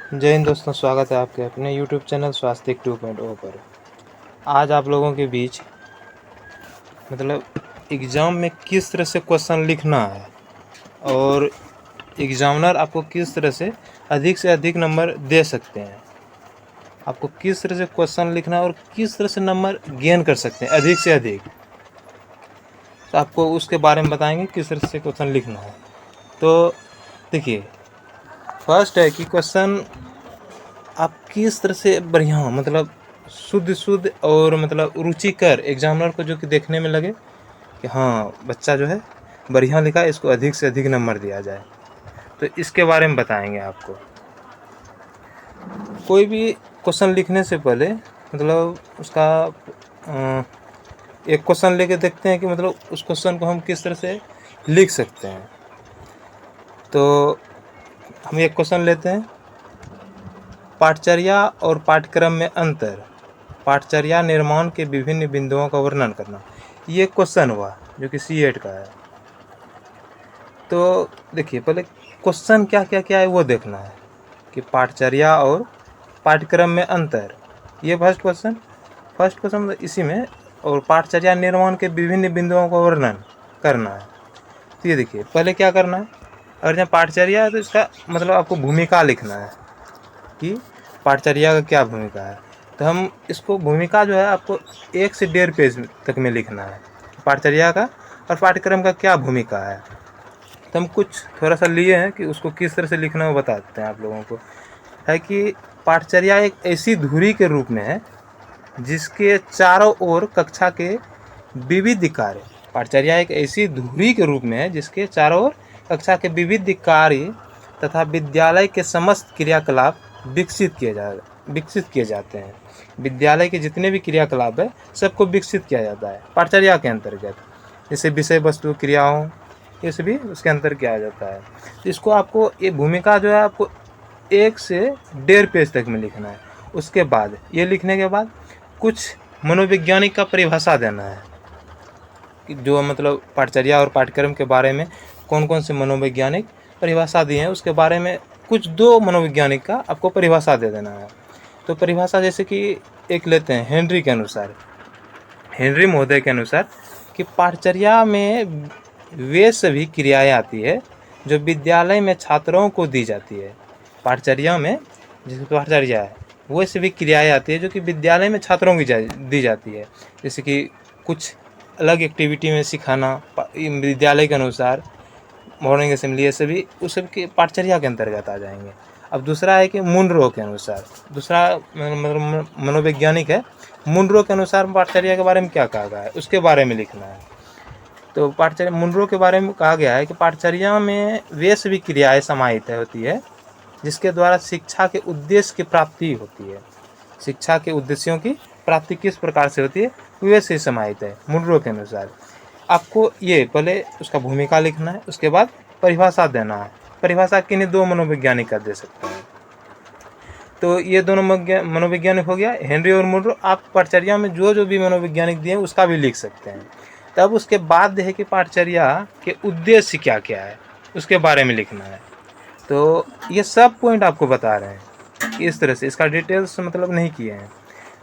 जय हिंद दोस्तों, स्वागत है आपके अपने यूट्यूब चैनल स्वास्तिक 2.0 पर। आज आप लोगों के बीच एग्ज़ाम में किस तरह से क्वेश्चन लिखना है और एग्ज़ामिनर आपको किस तरह से अधिक नंबर दे सकते हैं, आपको किस तरह से क्वेश्चन लिखना है और किस तरह से नंबर गेन कर सकते हैं अधिक से अधिक, तो आपको उसके बारे में बताएंगे किस तरह से क्वेश्चन लिखना है। तो देखिए, फर्स्ट है कि क्वेश्चन आप किस तरह से बढ़िया शुद्ध और रुचिकर एग्जामिनर को जो कि देखने में लगे कि हाँ, बच्चा जो है बढ़िया लिखा है, इसको अधिक से अधिक नंबर दिया जाए। तो इसके बारे में बताएंगे आपको। कोई भी क्वेश्चन लिखने से पहले उसका एक क्वेश्चन लेके देखते हैं कि उस क्वेश्चन को हम किस तरह से लिख सकते हैं। तो हम एक क्वेश्चन लेते हैं, पाठचर्या और पाठ्यक्रम में अंतर, पाठचर्या निर्माण के विभिन्न बिंदुओं का वर्णन करना। ये क्वेश्चन हुआ जो कि C8 का है। तो देखिए, पहले क्वेश्चन क्या क्या क्या है वो देखना है कि पाठचर्या और पाठ्यक्रम में अंतर, ये फर्स्ट क्वेश्चन इसी में, और पाठचर्या निर्माण के विभिन्न बिंदुओं का वर्णन करना है। तो ये देखिए, पहले क्या करना है, अगर यहाँ पाठचर्या है तो इसका आपको भूमिका लिखना है कि पाठचर्या का क्या भूमिका है। तो हम इसको भूमिका जो है आपको 1 से 1.5 पेज तक में लिखना है, पाठचर्या का और पाठ्यक्रम का क्या भूमिका है। तो हम कुछ थोड़ा सा लिए हैं कि उसको किस तरह से लिखना है वो बताते हैं आप लोगों को। है कि पाठचर्या एक ऐसी धुरी के रूप में है जिसके चारों ओर कक्षा के विविध कार्य, पाठचर्या एक ऐसी धुरी के रूप में है जिसके चारों ओर कक्षा के विविध कार्य तथा विद्यालय के समस्त क्रियाकलाप विकसित किए जाते हैं। विद्यालय के जितने भी क्रियाकलाप है सबको विकसित किया जाता है पाठचर्या के अंतर्गत, जैसे विषय वस्तु क्रियाओं, ये सभी उसके अंतर किया जाता है। तो इसको आपको, ये भूमिका जो है आपको 1 से 1.5 पेज तक में लिखना है। उसके बाद ये लिखने के बाद कुछ मनोवैज्ञानिक का परिभाषा देना है कि जो पाठचर्या और पाठ्यक्रम के बारे में कौन कौन से मनोवैज्ञानिक परिभाषा दिए हैं, उसके बारे में कुछ 2 मनोवैज्ञानिक का आपको परिभाषा दे देना है। तो परिभाषा जैसे कि एक लेते हैं हेनरी महोदय के अनुसार कि पाठचर्या में वे सभी क्रियाएं आती है जो विद्यालय में छात्रों को दी जाती है। पाठचर्या में जिसकी पाठचर्या है वो सभी क्रियाएं आती है जो कि विद्यालय में छात्रों की दी जाती है, जैसे कि कुछ अलग एक्टिविटी में सिखाना विद्यालय के अनुसार, मॉर्निंग असेंबली, ये सभी उस सब की पाठचर्या के अंतर्गत आ जाएंगे। अब दूसरा है कि मुनरो के अनुसार, दूसरा मनोवैज्ञानिक है, मुनरो के अनुसार पाठचर्या के बारे में क्या कहा गया है उसके बारे में लिखना है। तो पाठचर्या मुनरो के बारे में कहा गया है कि पाठचर्या में वे सभी क्रियाएं समाहित होती है जिसके द्वारा शिक्षा के उद्देश्य की प्राप्ति होती है। शिक्षा के उद्देश्यों की प्राप्ति किस प्रकार से होती है वे से समाहित है मुनरो के अनुसार। आपको ये पहले उसका भूमिका लिखना है, उसके बाद परिभाषा देना है। परिभाषा किन्हीं 2 मनोवैज्ञानिक का दे सकते हैं। तो ये दोनों मनोवैज्ञानिक हो गया, हेनरी और मुनरो। आप पाठचर्या में जो जो भी मनोवैज्ञानिक दिए उसका भी लिख सकते हैं। तब उसके बाद है कि पाठचर्या के उद्देश्य क्या क्या है उसके बारे में लिखना है। तो ये सब पॉइंट आपको बता रहे हैं इस तरह से, इसका डिटेल्स नहीं किए हैं।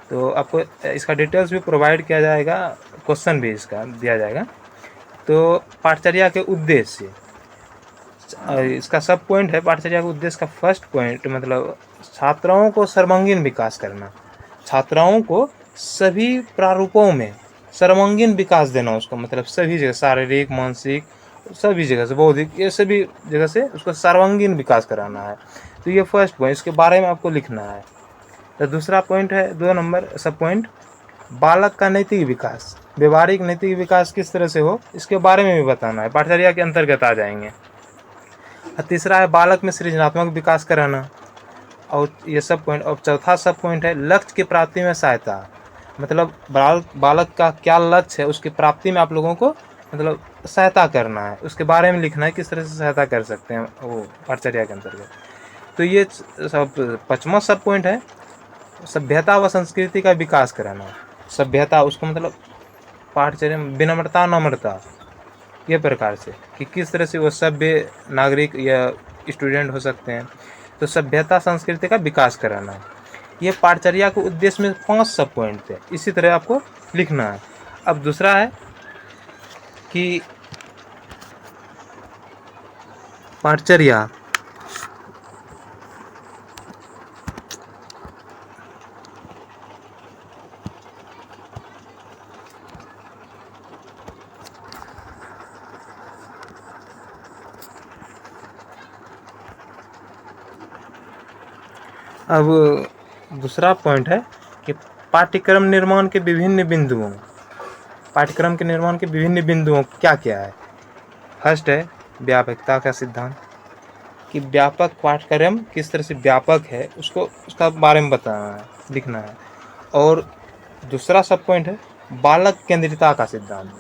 तो आपको इसका डिटेल्स भी प्रोवाइड किया जाएगा, क्वेश्चन भी इसका दिया जाएगा। तो पाठचर्या के उद्देश्य, इसका सब पॉइंट है पाठचर्या के उद्देश्य का। फर्स्ट पॉइंट छात्राओं को सर्वांगीण विकास करना, छात्राओं को सभी प्रारूपों में सर्वांगीण विकास देना, उसको सभी जगह, शारीरिक, मानसिक, सभी जगह से, बौद्धिक, ये सभी जगह से उसको सर्वांगीण विकास कराना है। तो ये फर्स्ट पॉइंट, इसके बारे में आपको लिखना है। तो दूसरा पॉइंट है 2 नंबर सब पॉइंट, बालक का नैतिक विकास, व्यवहारिक नैतिक विकास किस तरह से हो इसके बारे में भी बताना है, पाठचर्या के अंतर्गत आ जाएंगे। और तीसरा है बालक में सृजनात्मक विकास कराना, और ये सब पॉइंट। और चौथा सब पॉइंट है लक्ष्य की प्राप्ति में सहायता, बालक का क्या लक्ष्य है उसकी प्राप्ति में आप लोगों को सहायता करना है, उसके बारे में लिखना है, किस तरह से सहायता कर सकते हैं वो पाठचर्या के अंतर्गत। तो ये सब 5वां सब पॉइंट है सभ्यता व संस्कृति का विकास कराना। सभ्यता, उसको पाठचर्या में विनम्रता, नम्रता, ये प्रकार से कि किस तरह से वो सभ्य नागरिक या स्टूडेंट हो सकते हैं। तो सभ्यता संस्कृति का विकास कराना है। ये पाठचर्या के उद्देश्य में 5 सब पॉइंट थे, इसी तरह आपको लिखना है। अब दूसरा है कि पाठचर्या अब दूसरा पॉइंट है कि पाठ्यक्रम निर्माण के विभिन्न बिंदुओं, पाठ्यक्रम के निर्माण के विभिन्न बिंदुओं क्या क्या है। फर्स्ट है व्यापकता का सिद्धांत, कि व्यापक पाठ्यक्रम किस तरह से व्यापक है उसका बारे में बताना है, लिखना है। और दूसरा सब पॉइंट है बालक केंद्रितता का सिद्धांत,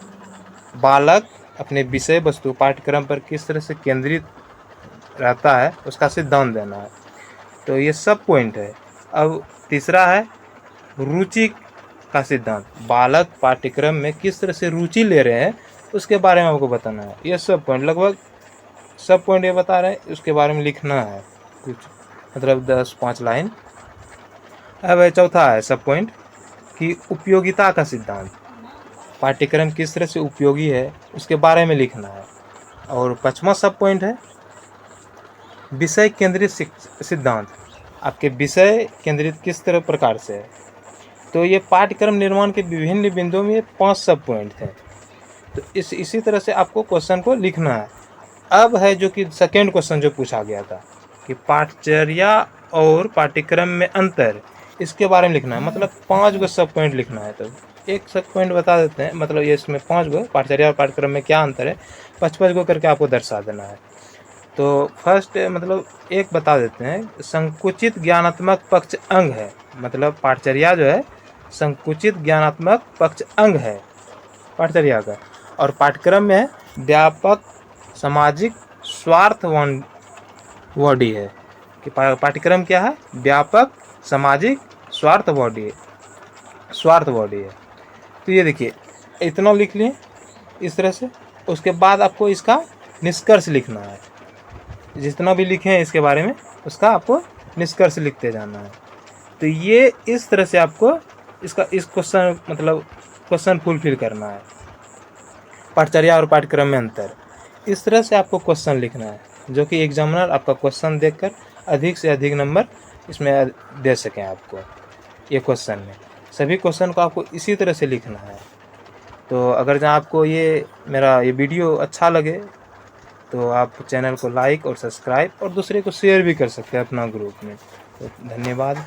बालक अपने विषय वस्तु पाठ्यक्रम पर किस तरह से केंद्रित रहता है उसका सिद्धांत देना है। तो ये सब पॉइंट है। अब तीसरा है रुचि का सिद्धांत, बालक पाठ्यक्रम में किस तरह से रुचि ले रहे हैं उसके बारे में आपको बताना है। ये सब पॉइंट, लगभग सब पॉइंट ये बता रहे हैं, उसके बारे में लिखना है कुछ, मतलब 10-5 लाइन। अब चौथा है सब पॉइंट कि उपयोगिता का सिद्धांत, पाठ्यक्रम किस तरह से उपयोगी है उसके बारे में लिखना है। और 5वां सब पॉइंट है विषय केंद्रित सिद्धांत, आपके विषय केंद्रित किस तरह प्रकार से है। तो ये पाठ्यक्रम निर्माण के विभिन्न बिंदुओं में 5 सब पॉइंट हैं। तो इसी तरह से आपको क्वेश्चन को लिखना है। अब है जो कि सेकेंड क्वेश्चन जो पूछा गया था कि पाठचर्या और पाठ्यक्रम में अंतर, इसके बारे में लिखना है। मतलब 5 गो सब पॉइंट लिखना है। तो एक सब पॉइंट बता देते हैं, मतलब ये इसमें 5 गो पाठचर्या और पाठ्यक्रम में क्या अंतर है, 5-5 गो करके आपको दर्शा देना है। तो फर्स्ट मतलब एक बता देते हैं, संकुचित ज्ञानात्मक पक्ष अंग है। मतलब पाठचर्या जो है संकुचित ज्ञानात्मक पक्ष अंग है पाठचर्या का। और पाठ्यक्रम में व्यापक सामाजिक स्वार्थवादी है कि पाठ्यक्रम क्या है, व्यापक सामाजिक स्वार्थवादी है। तो ये देखिए इतना लिख लिए इस तरह से। उसके बाद आपको इसका निष्कर्ष लिखना है, जितना भी लिखे हैं इसके बारे में उसका आपको निष्कर्ष लिखते जाना है। तो ये इस तरह से आपको इस क्वेश्चन मतलब क्वेश्चन फुलफिल करना है, पाठचर्या और पाठ्यक्रम में अंतर। इस तरह से आपको क्वेश्चन लिखना है, जो कि एग्जामिनर आपका क्वेश्चन देखकर अधिक से अधिक नंबर इसमें दे सकें आपको। ये क्वेश्चन में सभी क्वेश्चन को आपको इसी तरह से लिखना है। तो अगर जहाँ आपको ये मेरा ये वीडियो अच्छा लगे तो आप चैनल को लाइक और सब्सक्राइब और दूसरे को शेयर भी कर सकते हैं अपना ग्रुप में। तो धन्यवाद।